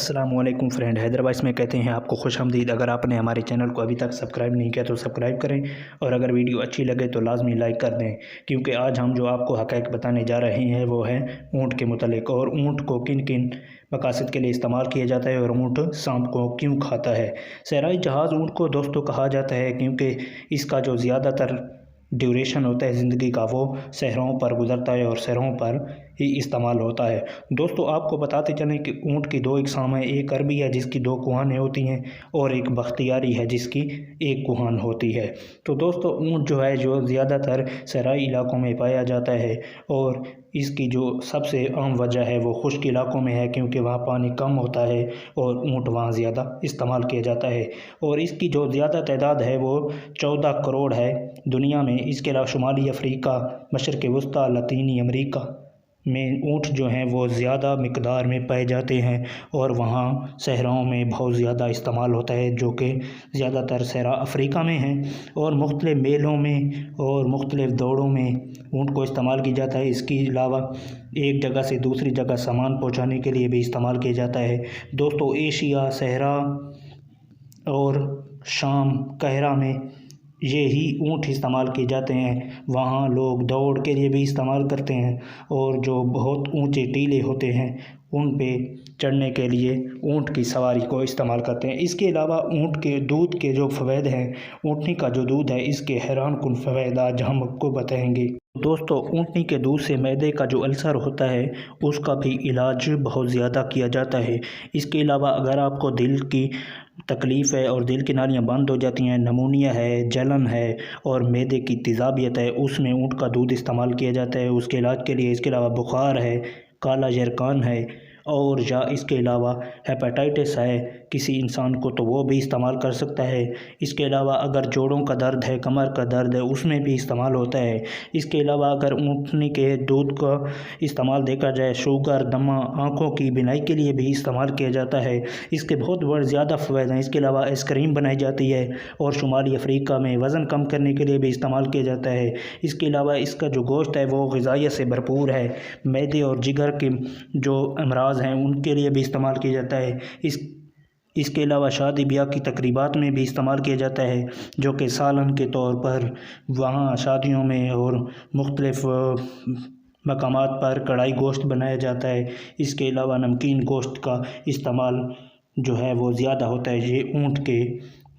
السلام علیکم فرینڈ، حیدرآباد میں کہتے ہیں آپ کو خوش آمدید۔ اگر آپ نے ہمارے چینل کو ابھی تک سبسکرائب نہیں کیا تو سبسکرائب کریں، اور اگر ویڈیو اچھی لگے تو لازمی لائک کر دیں، کیونکہ آج ہم جو آپ کو حقائق بتانے جا رہے ہیں وہ ہے اونٹ کے متعلق، اور اونٹ کو کن کن مقاصد کے لیے استعمال کیا جاتا ہے، اور اونٹ سانپ کو کیوں کھاتا ہے۔ صحرائی جہاز اونٹ کو دوستوں کہا جاتا ہے کیونکہ اس کا جو زیادہ تر ڈیوریشن ہوتا ہے زندگی کا وہ صحراؤں پر گزرتا ہے اور صحراؤں پر ہی استعمال ہوتا ہے۔ دوستو آپ کو بتاتے چلیں کہ اونٹ کی دو اقسام ہیں، ایک عربی ہے جس کی دو کوہانیں ہوتی ہیں، اور ایک بختیاری ہے جس کی ایک کوہان ہوتی ہے۔ تو دوستو اونٹ جو ہے جو زیادہ تر صحرائی علاقوں میں پایا جاتا ہے، اور اس کی جو سب سے عام وجہ ہے وہ خشک علاقوں میں ہے، کیونکہ وہاں پانی کم ہوتا ہے اور اونٹ وہاں زیادہ استعمال کیا جاتا ہے، اور اس کی جو زیادہ تعداد ہے وہ 14 کروڑ ہے دنیا میں۔ اس کے علاوہ شمالی افریقہ، مشرق وسطیٰ، لاطینی امریکہ میں اونٹ جو ہیں وہ زیادہ مقدار میں پائے جاتے ہیں، اور وہاں صحراؤں میں بہت زیادہ استعمال ہوتا ہے، جو کہ زیادہ تر صحرا افریقہ میں ہیں، اور مختلف میلوں میں اور مختلف دوڑوں میں اونٹ کو استعمال کیا جاتا ہے۔ اس کے علاوہ ایک جگہ سے دوسری جگہ سامان پہنچانے کے لیے بھی استعمال کیا جاتا ہے۔ دوستو ایشیا، صحرا اور شام، قاہرہ میں یہی اونٹ استعمال کیے جاتے ہیں۔ وہاں لوگ دوڑ کے لیے بھی استعمال کرتے ہیں، اور جو بہت اونچے ٹیلے ہوتے ہیں ان پہ چڑھنے کے لیے اونٹ کی سواری کو استعمال کرتے ہیں۔ اس کے علاوہ اونٹ کے دودھ کے جو فوائد ہیں، اونٹنی کا جو دودھ ہے اس کے حیران کن فوائد آج ہم آپ کو بتائیں گے۔ دوستو اونٹنی کے دودھ سے معدے کا جو السر ہوتا ہے اس کا بھی علاج بہت زیادہ کیا جاتا ہے۔ اس کے علاوہ اگر آپ کو دل کی تکلیف ہے اور دل کی نالیاں بند ہو جاتی ہیں، نمونیا ہے، جلن ہے اور معدے کی تیزابیت ہے، اس میں اونٹ کا دودھ استعمال کیا جاتا ہے اس کے علاج کے لیے۔ اس کے علاوہ بخار ہے، کالا یرقان ہے، اور یا اس کے علاوہ ہیپاٹائٹس ہے کسی انسان کو تو وہ بھی استعمال کر سکتا ہے۔ اس کے علاوہ اگر جوڑوں کا درد ہے، کمر کا درد ہے، اس میں بھی استعمال ہوتا ہے۔ اس کے علاوہ اگر اونٹنی کے دودھ کا استعمال دیکھا جائے شوگر، دمہ، آنکھوں کی بینائی کے لیے بھی استعمال کیا جاتا ہے۔ اس کے بہت زیادہ فوائد ہیں۔ اس کے علاوہ آئس کریم بنائی جاتی ہے، اور شمالی افریقہ میں وزن کم کرنے کے لیے بھی استعمال کیا جاتا ہے۔ اس کے علاوہ اس کا جو گوشت ہے وہ غذائیت سے بھرپور ہے، معدے اور جگر کے جو امراض ہیں ان کے لیے بھی استعمال کیا جاتا ہے۔ اس کے علاوہ شادی بیاہ کی تقریبات میں بھی استعمال کیا جاتا ہے، جو کہ سالن کے طور پر وہاں شادیوں میں اور مختلف مقامات پر کڑھائی گوشت بنایا جاتا ہے۔ اس کے علاوہ نمکین گوشت کا استعمال جو ہے وہ زیادہ ہوتا ہے، یہ اونٹ کے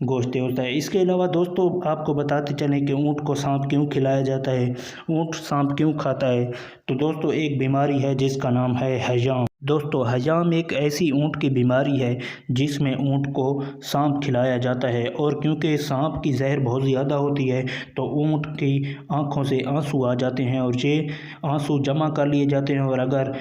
گوشت ہوتا ہے۔ اس کے علاوہ دوستو آپ کو بتاتے چلیں کہ اونٹ کو سانپ کیوں کھلایا جاتا ہے، اونٹ سانپ کیوں کھاتا ہے۔ تو دوستو ایک بیماری ہے جس کا نام ہے ہیجام۔ دوستو ہیجام ایک ایسی اونٹ کی بیماری ہے جس میں اونٹ کو سانپ کھلایا جاتا ہے، اور کیونکہ سانپ کی زہر بہت زیادہ ہوتی ہے تو اونٹ کی آنکھوں سے آنسو آ جاتے ہیں، اور یہ آنسو جمع کر لیے جاتے ہیں، اور اگر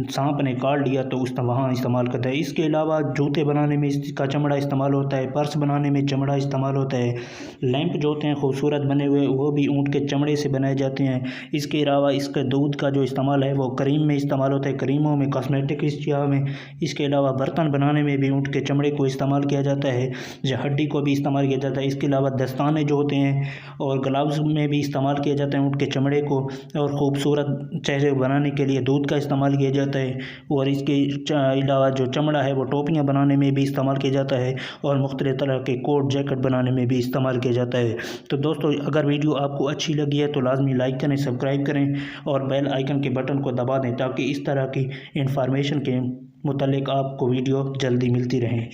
سانپ نے کاٹ لیا تو وہاں استعمال کرتا ہے۔ اس کے علاوہ جوتے بنانے میں اس کا چمڑا استعمال ہوتا ہے، پرس بنانے میں چمڑا استعمال ہوتا ہے، لیمپ جو ہوتے ہیں خوبصورت بنے ہوئے وہ بھی اونٹ کے چمڑے سے بنائے جاتے ہیں۔ اس کے علاوہ اس کے دودھ کا جو استعمال ہے وہ کریم میں استعمال ہوتا ہے، کریموں میں، کاسمیٹک اشیاء میں۔ اس کے علاوہ برتن بنانے میں بھی اونٹ کے چمڑے کو استعمال کیا جاتا ہے، یا ہڈی کو بھی استعمال کیا جاتا ہے۔ اس کے علاوہ دستانے جو ہوتے ہیں اور گلوز میں بھی استعمال کیا جاتا ہے اونٹ کے چمڑے کو، اور خوبصورت چہرے بنانے کے لیے دودھ کا استعمال کیا جاتا ہے، اور اس کے علاوہ جو چمڑا ہے وہ ٹوپیاں بنانے میں بھی استعمال کیا جاتا ہے، اور مختلف طرح کے کوٹ جیکٹ بنانے میں بھی استعمال کیا جاتا ہے۔ تو دوستو اگر ویڈیو آپ کو اچھی لگی ہے تو لازمی لائک کریں، سبسکرائب کریں، اور بیل آئیکن کے بٹن کو دبا دیں تاکہ اس طرح کی انفارمیشن کے متعلق آپ کو ویڈیو جلدی ملتی رہیں۔